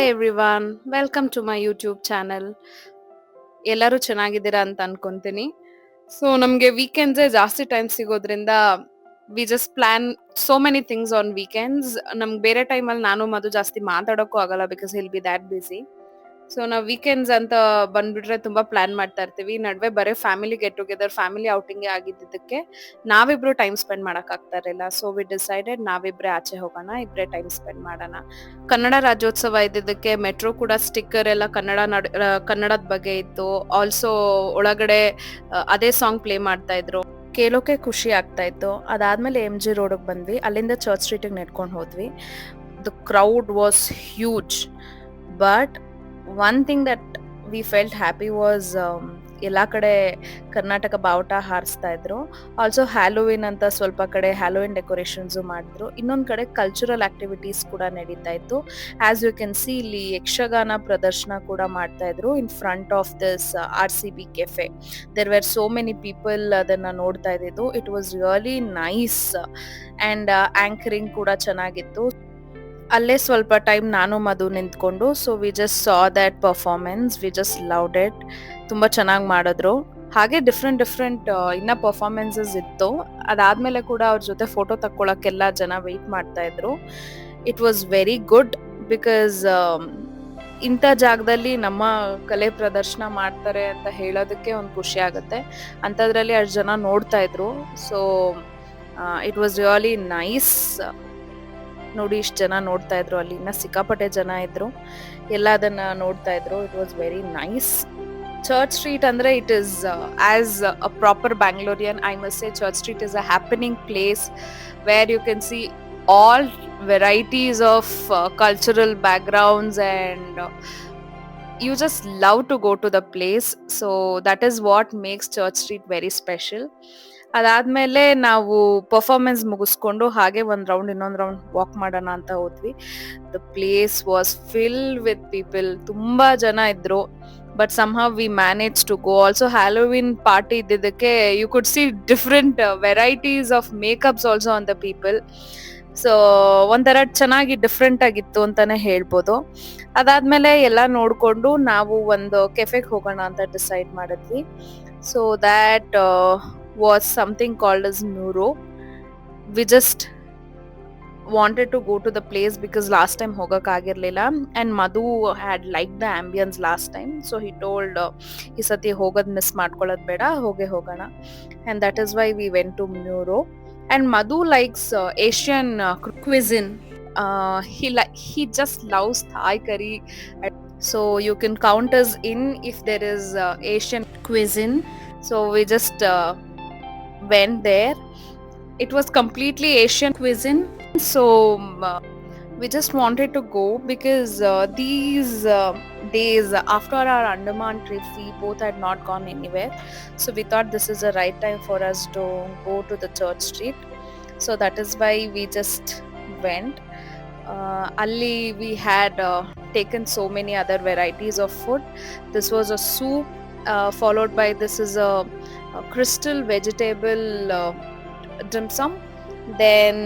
Hi everyone, welcome to my YouTube channel. ಎಲ್ಲರೂ ಚೆನ್ನಾಗಿದ್ದೀರಾ ಅಂತ ಅನ್ಕೊಂತೀನಿ. ಸೊ ನಮಗೆ ವೀಕೆಂಡ್ಸೇ ಜಾಸ್ತಿ ಟೈಮ್ ಸಿಗೋದ್ರಿಂದ we just plan so many things on weekends. ನಮ್ಗೆ ಬೇರೆ ಟೈಮಲ್ಲಿ ನಾನು ಮಧು ಜಾಸ್ತಿ ಮಾತಾಡೋಕ್ಕೂ ಆಗಲ್ಲ because we'll be that busy. So ನಾವು ವೀಕೆಂಡ್ಸ್ ಅಂತ ಬಂದ್ಬಿಟ್ರೆ ತುಂಬಾ ಪ್ಲಾನ್ ಮಾಡ್ತಾ ಇರ್ತೀವಿ. ನಡುವೆ ಬರೀ family get together, family outing ಆಗಿದ್ದಕ್ಕೆ ನಾವಿಬ್ರು ಟೈಮ್ ಸ್ಪೆಂಡ್ ಮಾಡಕ್ ಆಗ್ತಾ ಇರಲಿಲ್ಲ. ಸೊ ವಿ ಡಿಸೈಡೆಡ್ ನಾವಿಬ್ರೆ ಆಚೆ ಹೋಗೋಣ, ಇಬ್ರೇ ಟೈಮ್ ಸ್ಪೆಂಡ್ ಮಾಡೋಣ. ಕನ್ನಡ ರಾಜ್ಯೋತ್ಸವ ಇದ್ದಿದ್ದಕ್ಕೆ ಮೆಟ್ರೋ ಕೂಡ ಸ್ಟಿಕ್ಕರ್ ಎಲ್ಲ ಕನ್ನಡದ ಬಗ್ಗೆ ಇತ್ತು. ಆಲ್ಸೋ ಒಳಗಡೆ ಅದೇ ಸಾಂಗ್ ಪ್ಲೇ ಮಾಡ್ತಾ ಇದ್ರು, ಕೇಳೋಕೆ ಖುಷಿ ಆಗ್ತಾ ಇತ್ತು. ಅದಾದ್ಮೇಲೆ MG ರೋಡ್ಗೆ ಬಂದ್ವಿ, ಅಲ್ಲಿಂದ ಚರ್ಚ್ ಸ್ಟ್ರೀಟಿಗೆ ನೆಡ್ಕೊಂಡು ಹೋದ್ವಿ. The crowd was huge, but one thing that we felt happy was ಎಲ್ಲ ಕಡೆ ಕರ್ನಾಟಕ ಬಾವುಟ ಹಾರಿಸ್ತಾ ಇದ್ರು. ಆಲ್ಸೋ ಹ್ಯಾಲೋವಿನ್ ಅಂತ ಸ್ವಲ್ಪ ಕಡೆ ಹ್ಯಾಲೋವಿನ್ ಡೆಕೋರೇಷನ್ಸು ಮಾಡಿದ್ರು. ಇನ್ನೊಂದು ಕಡೆ ಕಲ್ಚರಲ್ ಆಕ್ಟಿವಿಟೀಸ್ ಕೂಡ ನಡೀತಾ ಇತ್ತು. ಆಸ್ ಯು ಕ್ಯಾನ್ ಸಿ, ಇಲ್ಲಿ ಯಕ್ಷಗಾನ ಪ್ರದರ್ಶನ ಕೂಡ ಮಾಡ್ತಾ ಇದ್ರು in front of this RCB cafe. There were so many people ಅದನ್ನ ನೋಡ್ತಾ ಇದ್ದಿದ್ದು. It was really nice and anchoring ಕೂಡ ಚೆನ್ನಾಗಿತ್ತು. ಅಲ್ಲೇ ಸ್ವಲ್ಪ ಟೈಮ್ ನಾನು ಮಧು ನಿಂತ್ಕೊಂಡು, so we just saw that performance, we just loved it. ತುಂಬ ಚೆನ್ನಾಗಿ ಮಾಡಿದ್ರು. ಹಾಗೆ ಡಿಫ್ರೆಂಟ್ ಇನ್ನ ಪರ್ಫಾರ್ಮೆನ್ಸಸ್ ಇತ್ತು. ಅದಾದ್ಮೇಲೆ ಕೂಡ ಅವ್ರ ಜೊತೆ ಫೋಟೋ ತಕ್ಕೊಳಕ್ಕೆಲ್ಲ ಜನ ವೆಯ್ಟ್ ಮಾಡ್ತಾ ಇದ್ರು. It was very good because ಇಂಥ ಜಾಗದಲ್ಲಿ ನಮ್ಮ ಕಲೆ ಪ್ರದರ್ಶನ ಮಾಡ್ತಾರೆ ಅಂತ ಹೇಳೋದಕ್ಕೆ ಒಂದು ಖುಷಿ ಆಗುತ್ತೆ. ಅಂಥದ್ರಲ್ಲಿ ಅಷ್ಟು ಜನ ನೋಡ್ತಾ ಇದ್ರು. So it was really nice. ನೋಡಿ, ಇಷ್ಟು ಜನ ನೋಡ್ತಾ ಇದ್ರು, ಅಲ್ಲಿ ಇನ್ನ ಸಿಕ್ಕಾಪಟ್ಟೆ ಜನ ಇದ್ರು, ಎಲ್ಲ ಅದನ್ನ ನೋಡ್ತಾ ಇದ್ರು. It was very nice. Church Street ಅಂದ್ರೆ it is as a proper Bangalorean, I must say Church Street is a happening place where you can see all varieties of cultural backgrounds, and you just love to go to the place. So that is what makes Church Street very special. ಅದಾದ್ಮೇಲೆ ನಾವು performance ಮುಗಿಸ್ಕೊಂಡು ಹಾಗೆ ಇನ್ನೊಂದು round walk ಮಾಡೋಣ ಅಂತ ಹೋದ್ವಿ. The place was filled with people, ತುಂಬಾ ಜನ ಇದ್ರು. But somehow we managed to go. Also Halloween party ಇದ್ದಿದ್ದಕ್ಕೆ you could see different varieties of makeups also on the people. So ಒಂಥರ ಚೆನ್ನಾಗಿ ಡಿಫ್ರೆಂಟ್ ಆಗಿತ್ತು ಅಂತಾನೆ ಹೇಳ್ಬೋದು. ಅದಾದ್ಮೇಲೆ ಎಲ್ಲ ನೋಡ್ಕೊಂಡು ನಾವು ಒಂದು ಕೆಫೆಗೆ ಹೋಗೋಣ ಅಂತ ಡಿಸೈಡ್ ಮಾಡಿದ್ವಿ. So that was something called as Neuro. We just wanted to go to the place because last time ಹೋಗಕ್ ಆಗಿರ್ಲಿಲ್ಲ, and Madhu had liked the ambience last time, so he told ಈ ಸತಿ ಹೋಗೋದ್ ಮಿಸ್ ಮಾಡ್ಕೊಳ್ಳೋದ್ ಬೇಡ, ಹೋಗೋಣ. And that is why we went to Neuro. And Madhu likes Asian cuisine. He just loves Thai curry. So you can count us in if there is Asian cuisine. So we just went there. It was completely Asian cuisine. So we just wanted to go because these days after our Andaman trip, we both had not gone anywhere. So we thought this is the right time for us to go to the Church Street. So that is why we just went. Alli we had taken so many other varieties of food. This was a soup, followed by this is a crystal vegetable dim sum. Then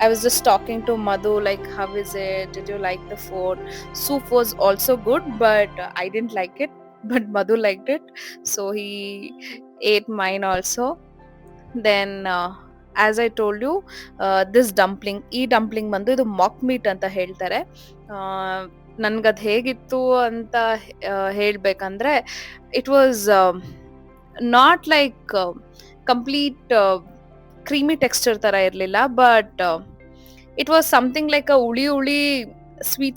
I was just talking to Madhu like, how is it, did you like the food? Soup was also good, but I didn't like it, but Madhu liked it, so he ate mine also. Then as I told you, this dumpling, ಈ dumpling ಬಂದು ಇದು mock meat ಅಂತ ಹೇಳ್ತಾರೆ. ನನ್ಗದು ಹೇಗಿತ್ತು ಅಂತ ಹೇಳ್ಬೇಕಂದ್ರೆ, it was not like complete creamy texture ತರ ಇರಲಿಲ್ಲ, but it was something like a ಹುಳಿ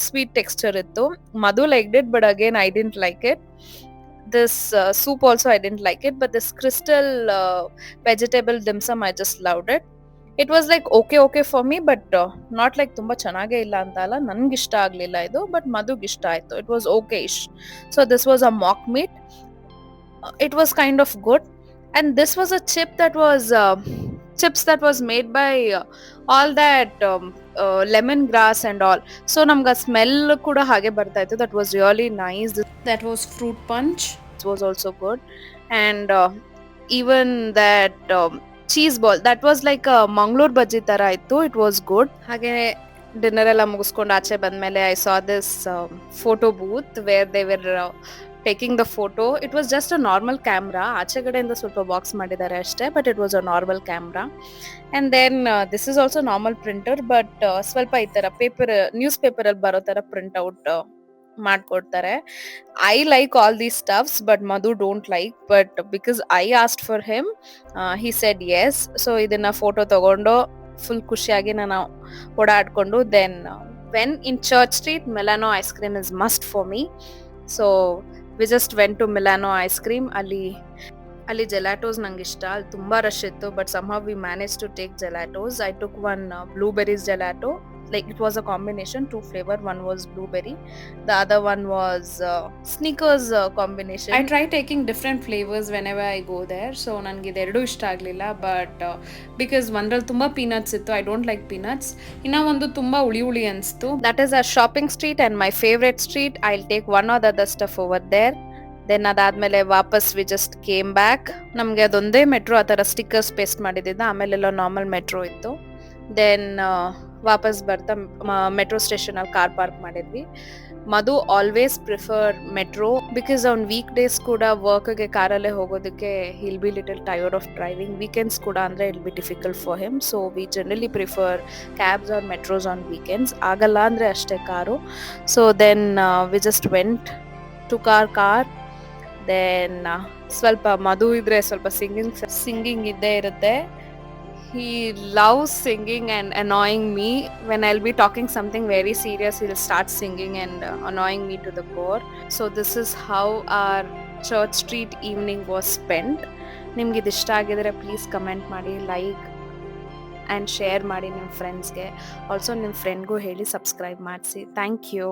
ಸ್ವೀಟ್ ಟೆಕ್ಸ್ಚರ್ ಇತ್ತು. Madhu liked it, but again I didn't like it. This soup also I didn't like it, but this crystal vegetable dim sum I just loved it. It was like okay for me, but not like ತುಂಬಾ ಚೆನ್ನಾಗೇ ಇಲ್ಲ ಅಂತ ಅಲ್ಲ, ನನ್ಗೆ ಇಷ್ಟ ಆಗ್ಲಿಲ್ಲ ಇದು, but ಮಧುಗೆ ಇಷ್ಟ ಆಯ್ತು. It was okay-ish. So this was a mock meat. It was kind of good. And this was a chips that was made by all that lemon grass and all. So ನಮ್ಗೆ smell ಕೂಡ ಹಾಗೆ ಬರ್ತಾ ಇತ್ತು. That was really nice. That was fruit punch. It was also good. And even that cheese ball, that was like a Mangalore bhaji ತರ ಇತ್ತು. It was good. ಹಾಗೆ dinner ಎಲ್ಲ ಮುಗಿಸ್ಕೊಂಡು ಆಚೆ ಬಂದ್ಮೇಲೆ I saw this photo booth where they were taking the photo. It was just a normal camera, ಆಚೆಗಡೆಯಿಂದ ಸ್ವಲ್ಪ box ಮಾಡಿದ್ದಾರೆ ಅಷ್ಟೇ, but it was a normal camera. And then this is also normal printer, but ಸ್ವಲ್ಪ ಈ ಥರ news ಪೇಪರಲ್ಲಿ ಬರೋ ಥರ ಪ್ರಿಂಟ್ಔಟ್ ಮಾಡ್ಕೊಡ್ತಾರೆ. I like all these stuffs but Madhu don't like, but because I asked for him he said yes. So ಇದನ್ನ photo ತಗೊಂಡು full ಖುಷಿಯಾಗಿ ನಾನು ಓಡಾಡ್ಕೊಂಡು then went in Church Street Milano ice cream is must for me. So we just went to Milano ice cream. ಅಲ್ಲಿ gelatos ನಂಗೆ ಇಷ್ಟ, ಅಲ್ಲಿ ತುಂಬ ರಶ್ ಇತ್ತು, but somehow we manage to take gelatos. I took one blueberries gelato. Like it was a combination, two flavor. One was blueberry, the other one was Snickers combination. I try taking different flavors whenever I go there. So ನನಗೆ ಇದೆರಡೂ ಇಷ್ಟ ಆಗಲಿಲ್ಲ, but because ಒಂದ್ರಲ್ಲಿ ತುಂಬ peanuts ಇತ್ತು, I don't like peanuts. ಇನ್ನು ಒಂದು ತುಂಬ ಹುಳಿ ಅನಿಸ್ತು. That is a shopping street and my favourite street. I will take one or the other stuff over there. Then ಅದಾದಮೇಲೆ ವಾಪಸ್ ವಿ ಜಸ್ಟ್ ಕೇಮ್ ಬ್ಯಾಕ್. ನಮಗೆ ಅದೊಂದೇ ಮೆಟ್ರೋ ಆ ಥರ ಸ್ಟಿಕ್ಕರ್ಸ್ ಪೇಸ್ಟ್ ಮಾಡಿದ್ದಿದ್ದ, ಆಮೇಲೆಲ್ಲ ನಾರ್ಮಲ್ ಮೆಟ್ರೋ ಇತ್ತು. ದೆನ್ ವಾಪಸ್ ಬರ್ತಾ ಮೆಟ್ರೋ ಸ್ಟೇಷನಲ್ಲಿ ಕಾರ್ ಪಾರ್ಕ್ ಮಾಡಿದ್ವಿ. Madhu always prefer metro because ಅವ್ನು ವೀಕ್ ಡೇಸ್ ಕೂಡ ವರ್ಕ್ಗೆ ಕಾರಲ್ಲೇ ಹೋಗೋದಕ್ಕೆ he'll be little tired of driving. Weekends ಕೂಡ ಅಂದರೆ it'll be difficult for him. So we generally prefer cabs or metros on weekends. ಆಗಲ್ಲ ಅಂದರೆ ಅಷ್ಟೇ car. So then we just went to car. Then ಸ್ವಲ್ಪ ಮಧು ಇದ್ರೆ ಸ್ವಲ್ಪ ಸಿಂಗಿಂಗ್ ಇದ್ದೇ ಇರುತ್ತೆ. He loves singing and annoying me. When I'll be talking something very serious, he'll start singing and annoying me to the core. So this is how our Church Street evening was spent. ನಿಮ್ಗೆ ಇದು ಇಷ್ಟ ಆಗಿದ್ರೆ please comment ಮಾಡಿ, like and share ಮಾಡಿ ನಿಮ್ಮ ಫ್ರೆಂಡ್ಸ್ಗೆ. Also ನಿಮ್ಮ ಫ್ರೆಂಡ್ಗೂ ಹೇಳಿ ಸಬ್ಸ್ಕ್ರೈಬ್ ಮಾಡಿಸಿ. Thank you.